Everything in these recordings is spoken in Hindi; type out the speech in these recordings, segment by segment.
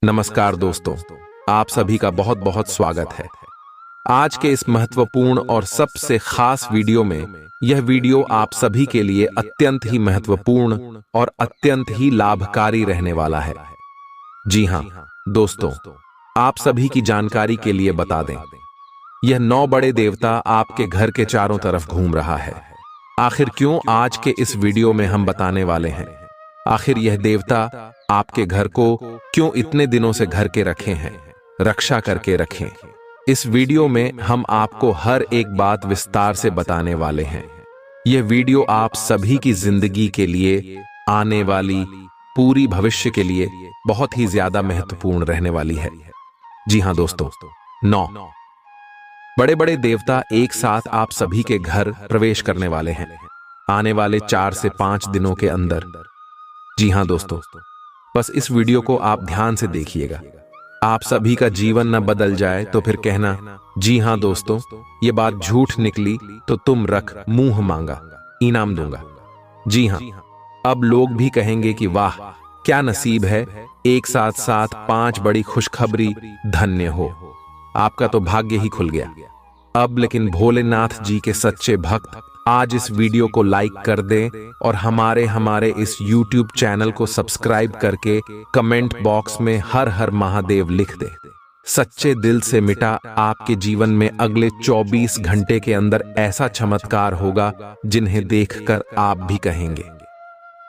नमस्कार दोस्तों, आप सभी का बहुत बहुत स्वागत है। आज के इस महत्वपूर्ण और सबसे खास वीडियो में यह वीडियो आप सभी के लिए अत्यंत ही महत्वपूर्ण और अत्यंत ही लाभकारी रहने वाला है। जी हाँ दोस्तों, आप सभी की जानकारी के लिए बता दें, यह 9 बड़े देवता आपके घर के चारों तरफ घूम रहा है। आखिर क्यों आज के इस वीडियो में हम बताने वाले हैं, आखिर यह देवता आपके घर को क्यों इतने दिनों से घर के रखे हैं, रक्षा करके रखें। इस वीडियो में हम आपको हर एक बात विस्तार से बताने वाले हैं। यह वीडियो आप सभी की जिंदगी के लिए, आने वाली पूरी भविष्य के लिए बहुत ही ज्यादा महत्वपूर्ण रहने वाली है। जी हाँ दोस्तों, 9 बड़े बड़े देवता एक साथ आप सभी के घर प्रवेश करने वाले हैं आने वाले 4 से 5 दिनों के अंदर। जी हाँ दोस्तों, बस इस वीडियो को आप ध्यान से देखिएगा। आप सभी का जीवन न बदल जाए तो फिर कहना, जी हाँ दोस्तों, ये बात झूठ निकली तो तुम रख मुंह मांगा, इनाम दूंगा। जी हाँ, अब लोग भी कहेंगे कि वाह क्या नसीब है, एक साथ साथ 5 बड़ी खुशखबरी, धन्य हो, आपका तो भाग्य ही खुल गया। अब लेकिन भोलेनाथ जी के सच्चे भक्त आज इस वीडियो को लाइक कर दें और हमारे इस YouTube चैनल को सब्सक्राइब करके कमेंट बॉक्स में हर हर महादेव लिख दें। सच्चे दिल से मिटा आपके जीवन में अगले 24 घंटे के अंदर ऐसा चमत्कार होगा जिन्हें देखकर आप भी कहेंगे,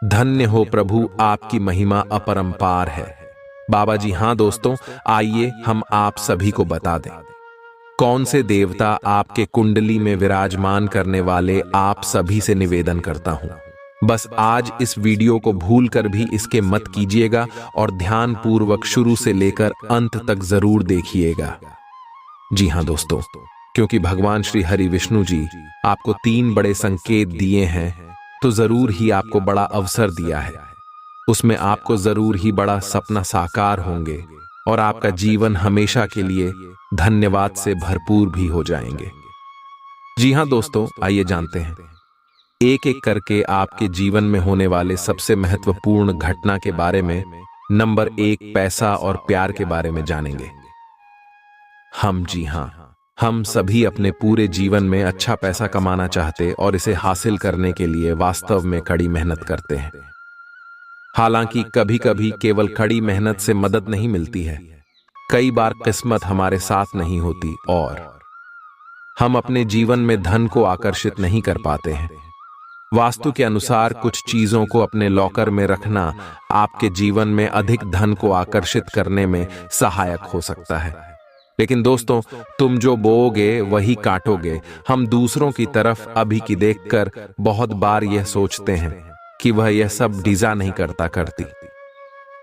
धन्य हो प्रभु, आपकी महिमा अपरंपार है। बाबा जी हाँ दोस्तों, आइए हम आप सभी को बता दें कौन से देवता आपके कुंडली में विराजमान करने वाले। आप सभी से निवेदन करता हूं, बस आज इस वीडियो को भूलकर भी इसके मत कीजिएगा और ध्यान पूर्वक शुरू से लेकर अंत तक जरूर देखिएगा। जी हां दोस्तों, क्योंकि भगवान श्री हरि विष्णु जी आपको 3 बड़े संकेत दिए हैं, तो जरूर ही आपको बड़ा अवसर दिया है। उसमें आपको जरूर ही बड़ा सपना साकार होंगे और आपका जीवन हमेशा के लिए धन्यवाद से भरपूर भी हो जाएंगे। जी हां दोस्तों, आइए जानते हैं एक एक करके आपके जीवन में होने वाले सबसे महत्वपूर्ण घटना के बारे में। नंबर 1, पैसा और प्यार के बारे में जानेंगे जी हां, हम सभी अपने पूरे जीवन में अच्छा पैसा कमाना चाहते और इसे हासिल करने के लिए वास्तव में कड़ी मेहनत करते हैं। हालांकि कभी कभी केवल कड़ी मेहनत से मदद नहीं मिलती है, कई बार किस्मत हमारे साथ नहीं होती और हम अपने जीवन में धन को आकर्षित नहीं कर पाते हैं। वास्तु के अनुसार कुछ चीजों को अपने लॉकर में रखना आपके जीवन में अधिक धन को आकर्षित करने में सहायक हो सकता है। लेकिन दोस्तों, तुम जो बोओगे वही काटोगे। हम दूसरों की तरफ अभी की देखकर बहुत बार यह सोचते हैं कि वह यह सब डिजा नहीं करती।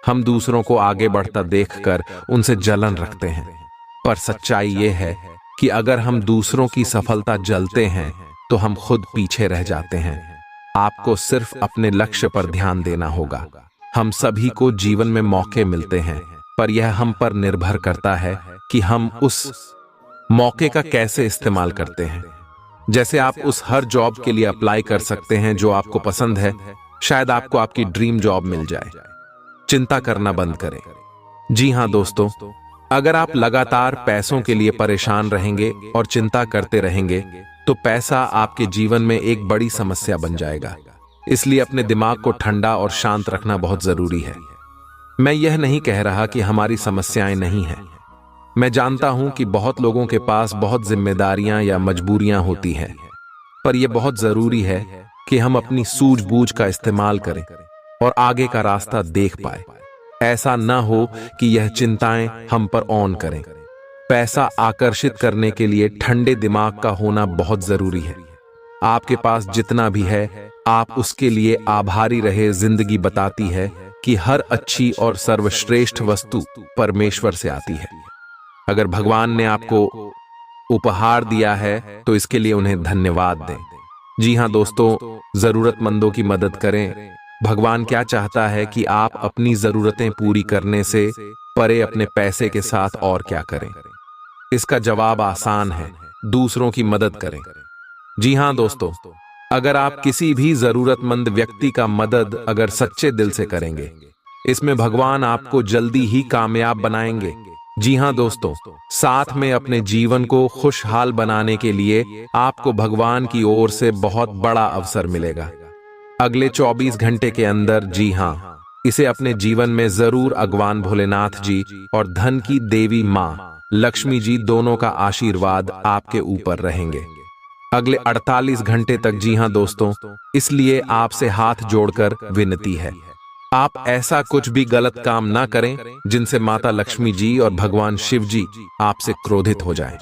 हम दूसरों को आगे बढ़ता देखकर उनसे जलन रखते हैं, पर सच्चाई यह है कि अगर हम दूसरों की सफलता जलते हैं तो हम खुद पीछे रह जाते हैं। आपको सिर्फ अपने लक्ष्य पर ध्यान देना होगा। हम सभी को जीवन में मौके मिलते हैं, पर यह हम पर निर्भर करता है कि हम उस मौके का कैसे इस्तेमाल करते हैं। जैसे आप उस हर जॉब के लिए अप्लाई कर सकते हैं जो आपको पसंद है, शायद आपको आपकी ड्रीम जॉब मिल जाए। चिंता करना बंद करें। जी हां दोस्तों, अगर आप लगातार पैसों के लिए परेशान रहेंगे और चिंता करते रहेंगे तो पैसा आपके जीवन में एक बड़ी समस्या बन जाएगा। इसलिए अपने दिमाग को ठंडा और शांत रखना बहुत जरूरी है। मैं यह नहीं कह रहा कि हमारी समस्याएं नहीं हैं। मैं जानता हूं कि बहुत लोगों के पास बहुत जिम्मेदारियां या मजबूरियां होती हैं, पर यह बहुत जरूरी है कि हम अपनी सूझबूझ का इस्तेमाल करें और आगे का रास्ता देख पाए। ऐसा न हो कि यह चिंताएं हम पर ऑन करें। पैसा आकर्षित करने के लिए ठंडे दिमाग का होना बहुत जरूरी है। आपके पास जितना भी है, आप उसके लिए आभारी रहे। जिंदगी बताती है कि हर अच्छी और सर्वश्रेष्ठ वस्तु परमेश्वर से आती है। अगर भगवान ने आपको उपहार दिया है तो इसके लिए उन्हें धन्यवाद दें। जी हां दोस्तों, जरूरतमंदों की मदद करें। भगवान क्या चाहता है कि आप अपनी जरूरतें पूरी करने से परे अपने पैसे के साथ और क्या करें। इसका जवाब आसान है, दूसरों की मदद करें। जी हां दोस्तों, अगर आप किसी भी जरूरतमंद व्यक्ति का मदद अगर सच्चे दिल से करेंगे, इसमें भगवान आपको जल्दी ही कामयाब बनाएंगे। जी हाँ दोस्तों, साथ में अपने जीवन को खुशहाल बनाने के लिए आपको भगवान की ओर से बहुत बड़ा अवसर मिलेगा अगले 24 घंटे के अंदर। जी हाँ, इसे अपने जीवन में जरूर भगवान भोलेनाथ जी और धन की देवी माँ लक्ष्मी जी दोनों का आशीर्वाद आपके ऊपर रहेंगे अगले 48 घंटे तक। जी हाँ दोस्तों, इसलिए आपसे हाथ जोड़कर विनती है, आप ऐसा कुछ भी गलत काम ना करें जिनसे माता लक्ष्मी जी और भगवान शिव जी आपसे क्रोधित हो जाएं।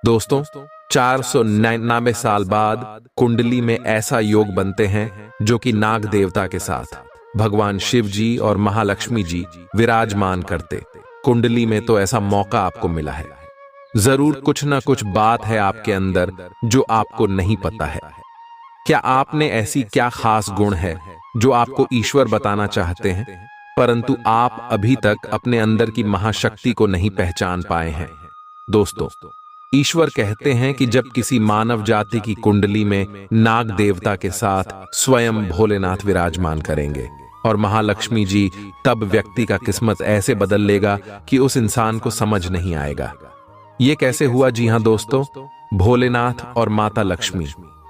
दोस्तों, 499 साल बाद कुंडली में ऐसा योग बनते हैं जो कि नाग देवता के साथ भगवान शिव जी और महालक्ष्मी जी विराजमान करते। कुंडली में तो ऐसा मौका आपको मिला है। जरूर कुछ ना कुछ बात है आपके अंदर जो आपको नहीं पता है। क्या आपने ऐसी क्या खास गुण है जो आपको ईश्वर बताना चाहते हैं, परंतु आप अभी तक अपने अंदर की महाशक्ति को नहीं पहचान पाए हैं? दोस्तों, ईश्वर कहते हैं कि जब किसी मानव जाति की कुंडली में नाग देवता के साथ स्वयं भोलेनाथ विराजमान करेंगे और महालक्ष्मी जी, तब व्यक्ति का किस्मत ऐसे बदल लेगा कि उस इंसान को समझ नहीं आएगा ये कैसे हुआ। जी हाँ दोस्तों, भोलेनाथ और माता लक्ष्मी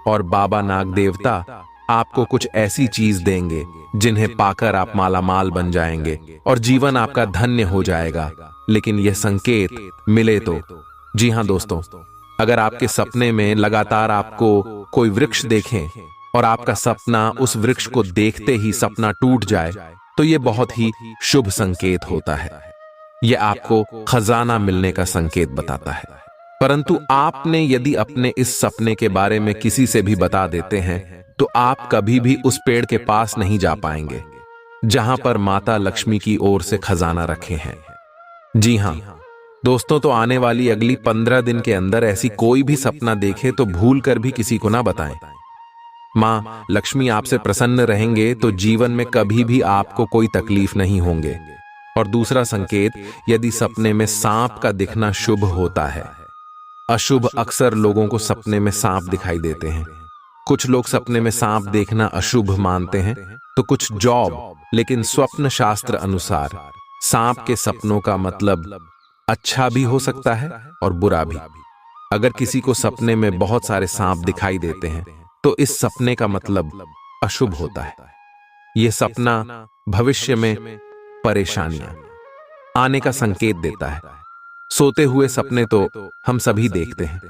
और बाबा नाग देवता आपको कुछ ऐसी चीज देंगे जिन्हें पाकर आप मालामाल बन जाएंगे और जीवन आपका धन्य हो जाएगा। लेकिन यह संकेत मिले तो। जी हाँ दोस्तों, अगर आपके सपने में लगातार आपको कोई वृक्ष देखें और आपका सपना उस वृक्ष को देखते ही सपना टूट जाए तो यह बहुत ही शुभ संकेत होता है। यह आपको खजाना मिलने का संकेत बताता है। परंतु आपने यदि अपने इस सपने के बारे में किसी से भी बता देते हैं तो आप कभी भी उस पेड़ के पास नहीं जा पाएंगे जहां पर माता लक्ष्मी की ओर से खजाना रखे हैं। जी हां दोस्तों, तो आने वाली अगली 15 दिन के अंदर ऐसी कोई भी सपना देखे तो भूल कर भी किसी को ना बताएं। मां लक्ष्मी आपसे प्रसन्न रहेंगे तो जीवन में कभी भी आपको कोई तकलीफ नहीं होंगे। और दूसरा संकेत, यदि सपने में सांप का दिखना शुभ होता है। अशुभ अक्सर लोगों को सपने में सांप दिखाई देते हैं। कुछ लोग सपने में सांप देखना अशुभ मानते हैं तो कुछ जॉब, लेकिन स्वप्न शास्त्र अनुसार सांप के सपनों का मतलब अच्छा भी हो सकता है और बुरा भी। अगर किसी को सपने में बहुत सारे सांप दिखाई देते हैं तो इस सपने का मतलब अशुभ होता है। यह सपना भविष्य में परेशानियां आने का संकेत देता है। सोते हुए सपने तो हम सभी देखते हैं।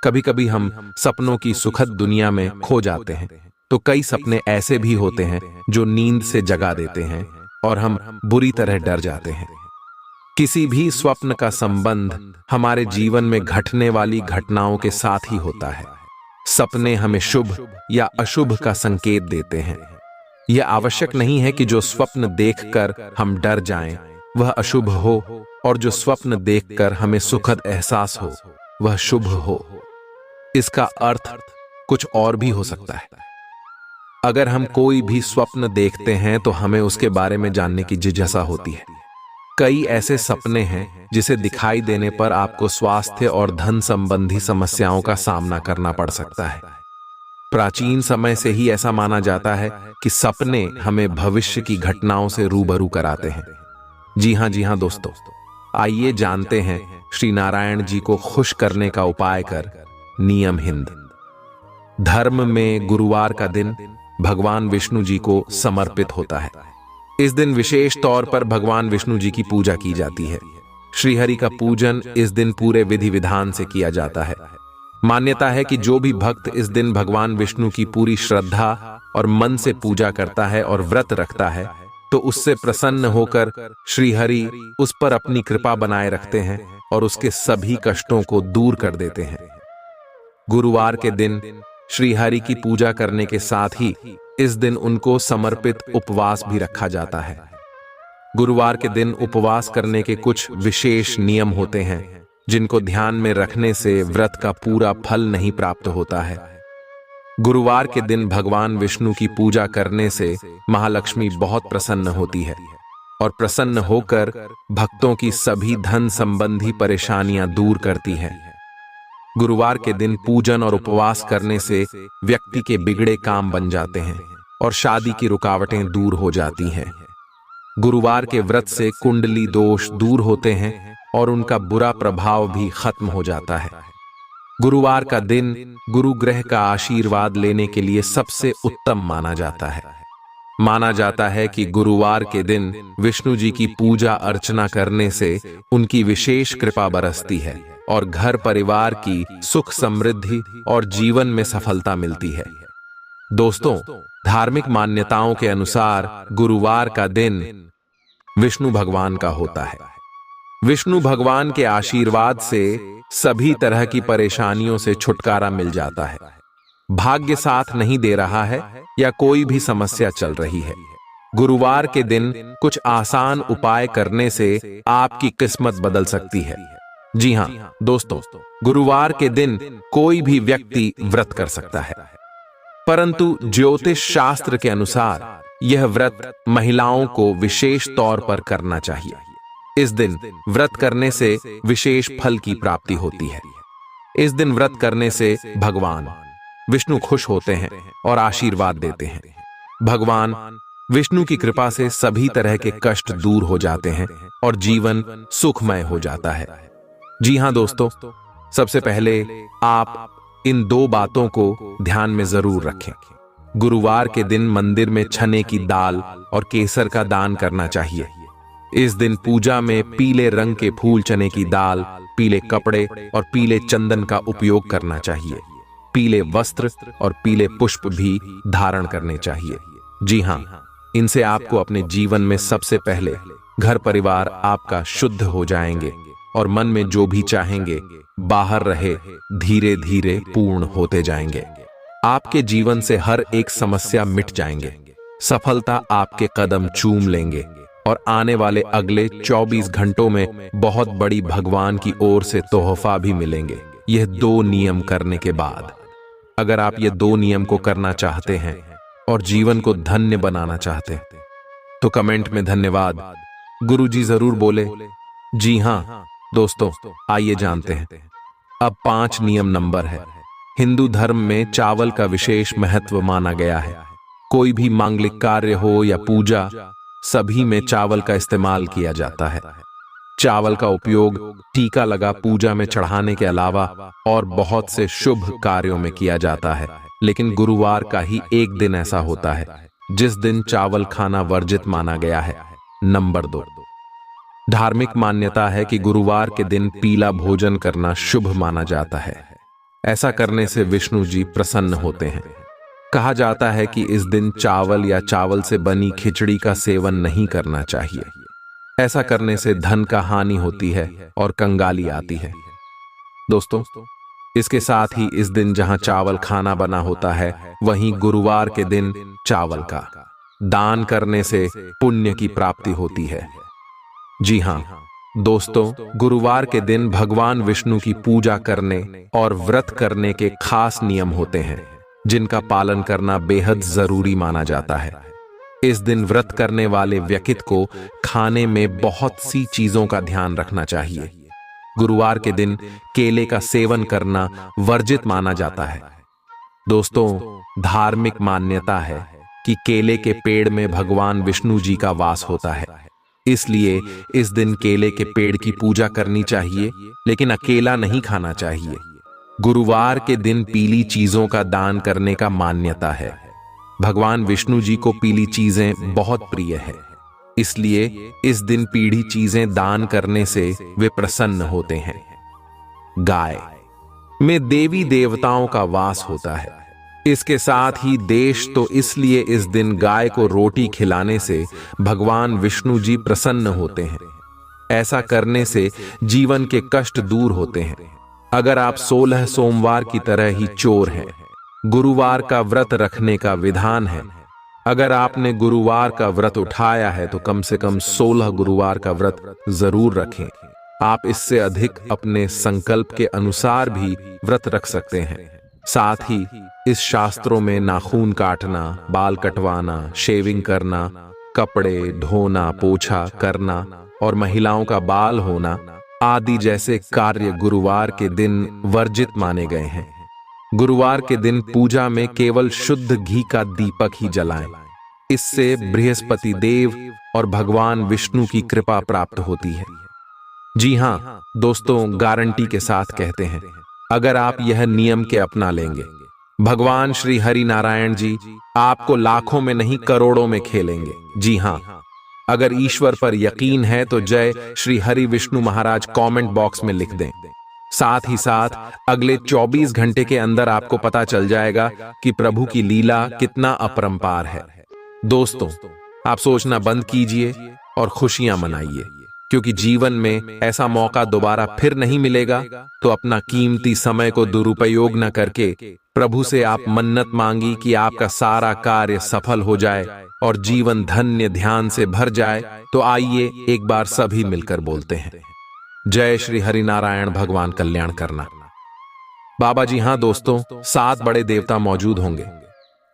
कभी कभी हम सपनों की सुखद दुनिया में खो जाते हैं तो कई सपने ऐसे भी होते हैं जो नींद से जगा देते हैं और हम बुरी तरह डर जाते हैं। किसी भी स्वप्न का संबंध हमारे जीवन में घटने वाली घटनाओं के साथ ही होता है। सपने हमें शुभ या अशुभ का संकेत देते हैं। यह आवश्यक नहीं है कि जो स्वप्न देखकर हम डर जाएं वह अशुभ हो और जो स्वप्न देखकर हमें सुखद एहसास हो वह शुभ हो। इसका अर्थ कुछ और भी हो सकता है। अगर हम कोई भी स्वप्न देखते हैं तो हमें उसके बारे में जानने की जिज्ञासा होती है। कई ऐसे सपने हैं जिसे दिखाई देने पर आपको स्वास्थ्य और धन संबंधी समस्याओं का सामना करना पड़ सकता है। प्राचीन समय से ही ऐसा माना जाता है कि सपने हमें भविष्य की घटनाओं से रूबरू कराते हैं। जी हां दोस्तों, आइए जानते हैं श्री नारायण जी को खुश करने का उपाय कर नियम हिंद। धर्म में गुरुवार का दिन भगवान विष्णु जी को समर्पित होता है। इस दिन विशेष तौर पर भगवान विष्णु जी की पूजा की जाती है। श्रीहरि का पूजन इस दिन पूरे विधि विधान से किया जाता है। मान्यता है कि जो भी भक्त इस दिन भगवान विष्णु की पूरी श्रद्धा और मन से पूजा करता है और व्रत रखता है तो उससे प्रसन्न होकर श्रीहरि उस पर अपनी कृपा बनाए रखते हैं और उसके सभी कष्टों को दूर कर देते हैं। गुरुवार के दिन श्रीहरि की पूजा करने के साथ ही इस दिन उनको समर्पित उपवास भी रखा जाता है। गुरुवार के दिन उपवास करने के कुछ विशेष नियम होते हैं जिनको ध्यान में रखने से व्रत का पूरा फल नहीं प्राप्त होता है। गुरुवार के दिन भगवान विष्णु की पूजा करने से महालक्ष्मी बहुत प्रसन्न होती है और प्रसन्न होकर भक्तों की सभी धन संबंधी परेशानियां दूर करती है। गुरुवार के दिन पूजन और उपवास करने से व्यक्ति के बिगड़े काम बन जाते हैं और शादी की रुकावटें दूर हो जाती हैं। गुरुवार के व्रत से कुंडली दोष दूर होते हैं और उनका बुरा प्रभाव भी खत्म हो जाता है। गुरुवार का दिन गुरु ग्रह का आशीर्वाद लेने के लिए सबसे उत्तम माना जाता है। माना जाता है कि गुरुवार के दिन विष्णु जी की पूजा अर्चना करने से उनकी विशेष कृपा बरसती है और घर परिवार की सुख समृद्धि और जीवन में सफलता मिलती है। दोस्तों, धार्मिक मान्यताओं के अनुसार गुरुवार का दिन विष्णु भगवान का होता है। विष्णु भगवान के आशीर्वाद से सभी तरह की परेशानियों से छुटकारा मिल जाता है। भाग्य साथ नहीं दे रहा है या कोई भी समस्या चल रही है, गुरुवार के दिन कुछ आसान उपाय करने से आपकी किस्मत बदल सकती है। जी हां दोस्तों, गुरुवार के दिन कोई भी व्यक्ति व्रत कर सकता है, परंतु ज्योतिष शास्त्र के अनुसार यह व्रत महिलाओं को विशेष तौर पर करना चाहिए। इस दिन व्रत करने से विशेष फल की प्राप्ति होती है। इस दिन व्रत करने से भगवान विष्णु खुश होते हैं और आशीर्वाद देते हैं। भगवान विष्णु की कृपा से सभी तरह के कष्ट दूर हो जाते हैं और जीवन सुखमय हो जाता है। जी हां दोस्तों, सबसे पहले आप इन दो बातों को ध्यान में जरूर रखें। गुरुवार के दिन मंदिर में चने की दाल और केसर का दान करना चाहिए। इस दिन पूजा में पीले रंग के फूल, चने की दाल, पीले कपड़े और पीले चंदन का उपयोग करना चाहिए। पीले वस्त्र और पीले पुष्प भी धारण करने चाहिए। जी हां, इनसे आपको अपने जीवन में सबसे पहले घर परिवार आपका शुद्ध हो जाएंगे और मन में जो भी चाहेंगे बाहर रहे धीरे धीरे पूर्ण होते जाएंगे। आपके जीवन से हर एक समस्या मिट जाएंगे, सफलता आपके कदम चूम लेंगे और आने वाले अगले 24 घंटों में बहुत बड़ी भगवान की ओर से तोहफा भी मिलेंगे। यह 2 नियम करने के बाद, अगर आप ये 2 नियम को करना चाहते हैं और जीवन को धन्य बनाना चाहते हैं तो कमेंट में धन्यवाद गुरुजी जरूर बोले। जी हां दोस्तों, आइए जानते हैं। अब 5 नियम नंबर है। हिंदू धर्म में चावल का विशेष महत्व माना गया है। कोई भी मांगलिक कार्य हो या पूजा, सभी में चावल का इस्तेमाल किया जाता है। चावल का उपयोग टीका लगा पूजा में चढ़ाने के अलावा और बहुत से शुभ कार्यों में किया जाता है। लेकिन गुरुवार का ही एक दिन ऐसा होता है जिस दिन चावल खाना वर्जित माना गया है। नंबर 2, धार्मिक मान्यता है कि गुरुवार के दिन पीला भोजन करना शुभ माना जाता है। ऐसा करने से विष्णु जी प्रसन्न होते हैं। कहा जाता है कि इस दिन चावल या चावल से बनी खिचड़ी का सेवन नहीं करना चाहिए। ऐसा करने से धन का हानि होती है और कंगाली आती है। दोस्तों, इसके साथ ही इस दिन जहां चावल खाना बना होता है, वहीं गुरुवार के दिन चावल का दान करने से पुण्य की प्राप्ति होती है। जी हां दोस्तों, गुरुवार के दिन भगवान विष्णु की पूजा करने और व्रत करने के खास नियम होते हैं जिनका पालन करना बेहद जरूरी माना जाता है। इस दिन व्रत करने वाले व्यक्ति को खाने में बहुत सी चीजों का ध्यान रखना चाहिए। गुरुवार के दिन केले का सेवन करना वर्जित माना जाता है। दोस्तों, धार्मिक मान्यता है कि केले के पेड़ में भगवान विष्णु जी का वास होता है, इसलिए इस दिन केले के पेड़ की पूजा करनी चाहिए, लेकिन अकेला नहीं खाना चाहिए। गुरुवार के दिन पीली चीजों का दान करने का मान्यता है। भगवान विष्णु जी को पीली चीजें बहुत प्रिय है, इसलिए इस दिन पीली चीजें दान करने से वे प्रसन्न होते हैं। गाय में देवी देवताओं का वास होता है। इसके साथ ही देश तो इसलिए इस दिन गाय को रोटी खिलाने से भगवान विष्णु जी प्रसन्न होते हैं। ऐसा करने से जीवन के कष्ट दूर होते हैं। अगर आप 16 सोमवार की तरह ही चोर हैं, गुरुवार का व्रत रखने का विधान है। अगर आपने गुरुवार का व्रत उठाया है तो कम से कम 16 गुरुवार का व्रत जरूर रखें। आप इससे अधिक अपने संकल्प के अनुसार भी व्रत रख सकते हैं। साथ ही इस शास्त्रों में नाखून काटना, बाल कटवाना, शेविंग करना, कपड़े धोना, पोछा करना और महिलाओं का बाल होना आदि जैसे कार्य गुरुवार के दिन वर्जित माने गए हैं। गुरुवार के दिन पूजा में केवल शुद्ध घी का दीपक ही जलाएं। इससे बृहस्पति देव और भगवान विष्णु की कृपा प्राप्त होती है। जी हाँ दोस्तों, गारंटी के साथ कहते हैं, अगर आप यह नियम के अपना लेंगे, भगवान श्री हरि नारायण जी आपको लाखों में नहीं करोड़ों में खेलेंगे। जी हाँ, अगर ईश्वर पर यकीन है तो जय श्री हरि विष्णु महाराज कमेंट बॉक्स में लिख दें। साथ ही साथ अगले 24 घंटे के अंदर आपको पता चल जाएगा कि प्रभु की लीला कितना अपरंपार है। दोस्तों, आप सोचना बंद कीजिए और खुशियां मनाइए, क्योंकि जीवन में ऐसा मौका दोबारा फिर नहीं मिलेगा। तो अपना कीमती समय को दुरुपयोग न करके प्रभु से आप मन्नत मांगी कि आपका सारा कार्य सफल हो जाए और जीवन धन्य ध्यान से भर जाए। तो आइए एक बार सभी मिलकर बोलते हैं, जय श्री हरि नारायण भगवान कल्याण करना। बाबा जी हाँ दोस्तों, 7 बड़े देवता मौजूद होंगे।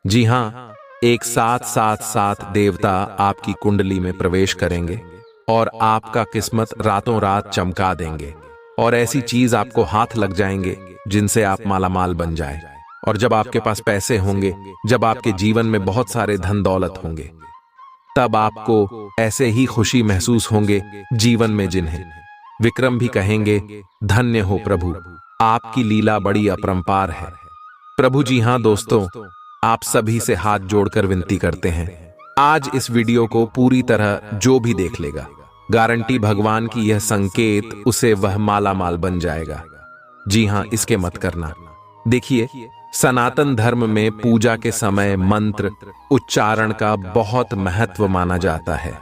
जी हाँ, एक साथ 7 देवता आपकी कुंडली में प्रवेश करेंगे और आपका किस्मत रातों रात चमका देंगे, और ऐसी चीज आपको हाथ लग जाएंगे जिनसे आप मालामाल बन जाए। और जब आपके पास पैसे होंगे, जब आपके जीवन में बहुत सारे धन दौलत होंगे, तब आपको ऐसे ही खुशी महसूस होंगे जीवन में जिन्हें विक्रम भी कहेंगे। धन्य हो प्रभु, आपकी लीला बड़ी अपरंपार है। प्रभु जी हाँ दोस्तों, आप सभी से हाथ जोड़कर विनती करते हैं, आज इस वीडियो को पूरी तरह जो भी देख लेगा, गारंटी भगवान की यह संकेत उसे वह मालामाल बन जाएगा। जी हाँ, इसके मत करना। देखिए, सनातन धर्म में पूजा के समय मंत्र उच्चारण का बहुत महत्व माना जाता है।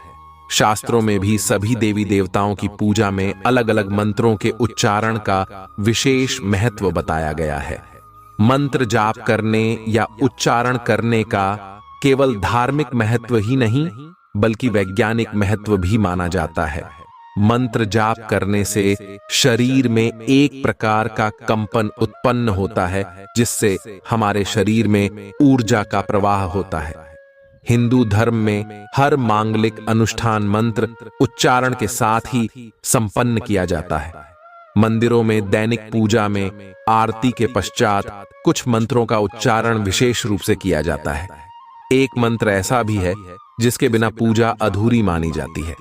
शास्त्रों में भी सभी देवी देवताओं की पूजा में अलग अलग मंत्रों के उच्चारण का विशेष महत्व बताया गया है। मंत्र जाप करने या उच्चारण करने का केवल धार्मिक महत्व ही नहीं, बल्कि वैज्ञानिक महत्व भी माना जाता है। मंत्र जाप करने से शरीर में एक प्रकार का कंपन उत्पन्न होता है, जिससे हमारे शरीर में ऊर्जा का प्रवाह होता है। हिंदू धर्म में हर मांगलिक अनुष्ठान मंत्र उच्चारण के साथ ही संपन्न किया जाता है। मंदिरों में दैनिक पूजा में आरती के पश्चात कुछ मंत्रों का उच्चारण विशेष रूप से किया जाता है। एक मंत्र ऐसा भी है जिसके बिना पूजा अधूरी मानी जाती है।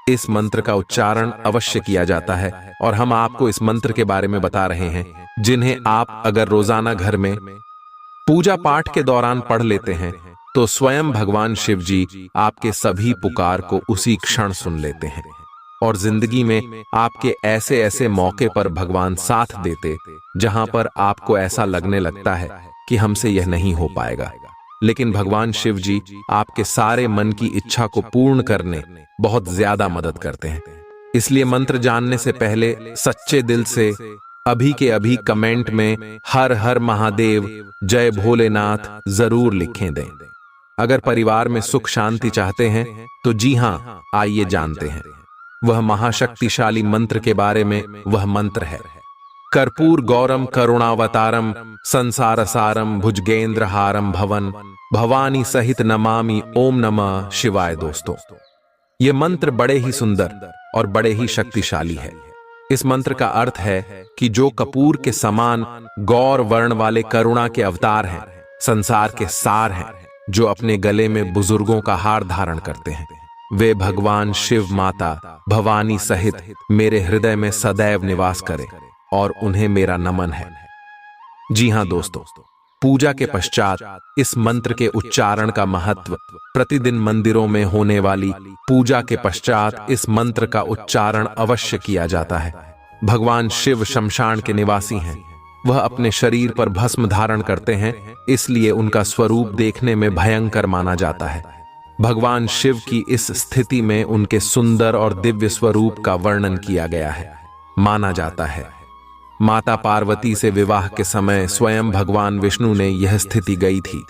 इस मंत्र का उच्चारण अवश्य किया जाता है, और हम आपको इस मंत्र के बारे में बता रहे हैं, जिन्हें आप अगर रोजाना घर में पूजा पाठ के दौरान पढ़ लेते हैं तो स्वयं भगवान शिव जी आपके सभी पुकार को उसी क्षण सुन लेते हैं, और जिंदगी में आपके ऐसे ऐसे मौके पर भगवान साथ देते जहां पर आपको ऐसा लगने लगता है कि हमसे यह नहीं हो पाएगा, लेकिन भगवान शिव जी आपके सारे मन की इच्छा को पूर्ण करने बहुत ज्यादा मदद करते हैं। इसलिए मंत्र जानने से पहले सच्चे दिल से अभी के अभी कमेंट में हर हर महादेव, जय भोलेनाथ जरूर लिखें दें। अगर परिवार में सुख शांति चाहते हैं तो जी हाँ, आइए जानते हैं वह महाशक्तिशाली मंत्र के बारे में। वह मंत्र है कर्पूर गौरम करुणावतारम संसार सारम भुजगेंद्र हारम भवन भवानी सहित नमामि ओम नमः शिवाय। दोस्तों, यह मंत्र बड़े ही सुंदर और बड़े ही शक्तिशाली है। इस मंत्र का अर्थ है कि जो कपूर के समान गौर वर्ण वाले करुणा के अवतार हैं, संसार के सार हैं, जो अपने गले में बुजुर्गों का हार धारण करते हैं, वे भगवान शिव माता भवानी सहित मेरे हृदय में सदैव निवास करें, और उन्हें मेरा नमन है। जी हाँ दोस्तों, पूजा के पश्चात इस मंत्र के उच्चारण का महत्व। प्रतिदिन मंदिरों में होने वाली पूजा के पश्चात इस मंत्र का उच्चारण अवश्य किया जाता है। भगवान शिव शमशान के निवासी हैं, वह अपने शरीर पर भस्म धारण करते हैं, इसलिए उनका स्वरूप देखने में भयंकर माना जाता है। भगवान शिव की इस स्थिति में उनके सुंदर और दिव्य स्वरूप का वर्णन किया गया है। माना जाता है माता पार्वती से विवाह के समय स्वयं भगवान विष्णु ने यह स्थिति गई थी।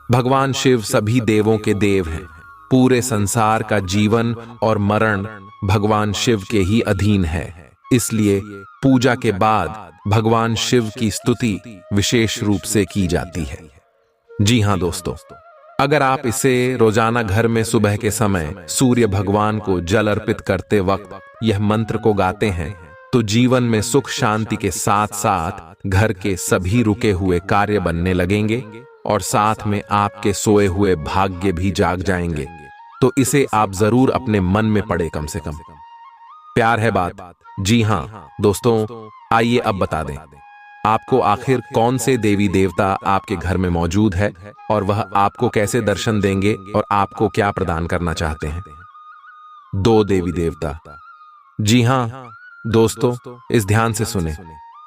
भगवान शिव सभी देवों के देव हैं। पूरे संसार का जीवन और मरण भगवान शिव के ही अधीन है, इसलिए पूजा के बाद भगवान शिव की स्तुति विशेष रूप से की जाती है। जी हाँ दोस्तों, अगर आप इसे रोजाना घर में सुबह के समय सूर्य भगवान को जल अर्पित करते वक्त यह मंत्र को गाते हैं, तो जीवन में सुख शांति के साथ साथ घर के सभी रुके हुए कार्य बनने लगेंगे और साथ में आपके सोए हुए भाग्य भी जाग जाएंगे। तो इसे आप जरूर अपने मन में पढ़े कम से कम। प्यार है बात। जी हाँ दोस्तों, आइए अब बता दें आपको आखिर कौन से देवी देवता आपके घर में मौजूद है और वह आपको कैसे दर्शन देंगे और आपको क्या प्रदान करना चाहते हैं। 2 देवी देवता। जी हाँ दोस्तों, इस ध्यान से सुने,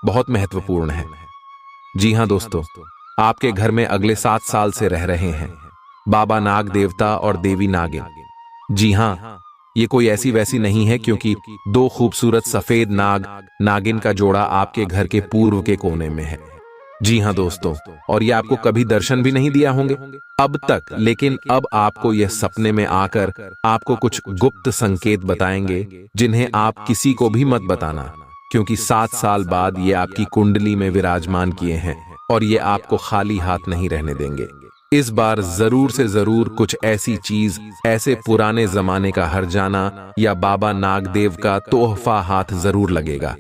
बहुत महत्वपूर्ण है। जी हाँ दोस्तों, आपके घर में अगले 7 साल से रह रहे हैं बाबा नाग देवता और देवी नागिन। जी हाँ, ये कोई ऐसी वैसी नहीं है, क्योंकि 2 खूबसूरत सफेद नाग नागिन का जोड़ा आपके घर के पूर्व के कोने में है। जी हाँ दोस्तों, और ये आपको कभी दर्शन भी नहीं दिया होंगे अब तक, लेकिन अब आपको यह सपने में आकर आपको कुछ गुप्त संकेत बताएंगे जिन्हें आप किसी को भी मत बताना, क्योंकि 7 साल बाद ये आपकी कुंडली में विराजमान किए हैं और ये आपको खाली हाथ नहीं रहने देंगे। इस बार जरूर से जरूर कुछ ऐसी चीज, ऐसे पुराने जमाने का हरजाना या बाबा नागदेव का तोहफा हाथ जरूर लगेगा,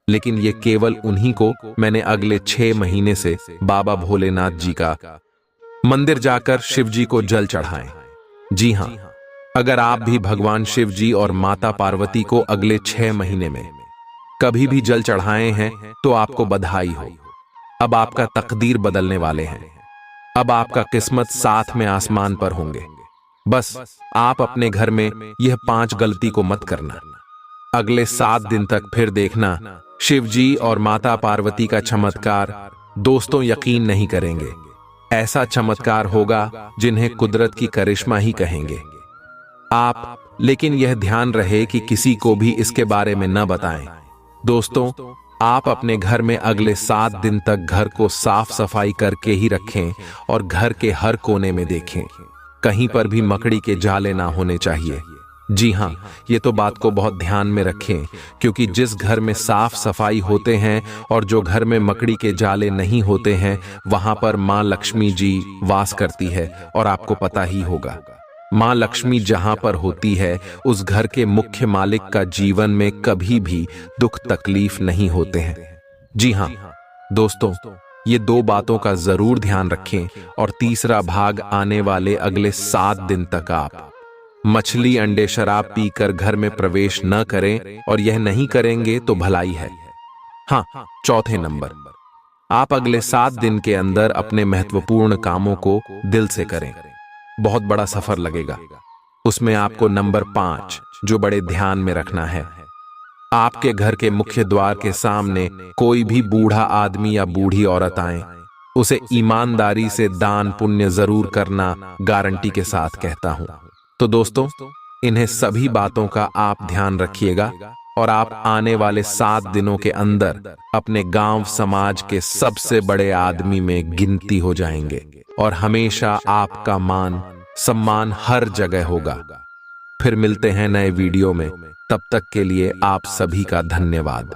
लेकिन ये केवल उन्हीं को मैंने अगले 6 महीने से बाबा भोलेनाथ जी का मंदिर जाकर शिव जी को जल चढ़ाएं। जी हाँ, अगर आप भी भगवान शिव जी और माता पार्वती को अगले 6 महीने में कभी भी जल चढ़ाए हैं तो आपको बधाई हो। अब आपका तकदीर बदलने वाले हैं। अब आपका किस्मत साथ में आसमान पर होंगे। बस आप अपने घर में यह 5 गलती को मत करना। अगले 7 दिन तक फिर देखना शिव जी और माता पार्वती का चमत्कार दोस्तों यकीन नहीं करेंगे। ऐसा चमत्कार होगा जिन्हें कुदरत की करिश्मा ही कहेंगे आप। लेकिन यह ध्यान रहे कि किसी को भी इसके बारे में न बताएं। दोस्तों, आप अपने घर में अगले 7 दिन तक घर को साफ सफाई करके ही रखें और घर के हर कोने में देखें, कहीं पर भी मकड़ी के जाले ना होने चाहिए। जी हाँ, ये तो बात को बहुत ध्यान में रखें, क्योंकि जिस घर में साफ सफाई होते हैं और जो घर में मकड़ी के जाले नहीं होते हैं, वहां पर माँ लक्ष्मी जी वास करती है। और आपको पता ही होगा, माँ लक्ष्मी जहां पर होती है उस घर के मुख्य मालिक का जीवन में कभी भी दुख तकलीफ नहीं होते हैं। जी हाँ दोस्तों, ये 2 बातों का जरूर ध्यान रखें। और तीसरा भाग आने वाले अगले 7 दिन तक आप मछली अंडे शराब पीकर घर में प्रवेश न करें, और यह नहीं करेंगे तो भलाई है। हाँ, चौथे नंबर, आप अगले 7 दिन के अंदर अपने महत्वपूर्ण कामों को दिल से करें। बहुत बड़ा सफर लगेगा। उसमें आपको नंबर 5 जो बड़े ध्यान में रखना है, आपके घर के मुख्य द्वार के सामने कोई भी बूढ़ा आदमी या बूढ़ी औरत आए, उसे ईमानदारी से दान पुण्य जरूर करना गारंटी के साथ कहता हूं। तो दोस्तों, इन्हें सभी बातों का आप ध्यान रखिएगा और आप आने वाले 7 दिनों के अंदर अपने गांव समाज के सबसे बड़े आदमी में गिनती हो जाएंगे और हमेशा आपका मान सम्मान हर जगह होगा। फिर मिलते हैं नए वीडियो में, तब तक के लिए आप सभी का धन्यवाद।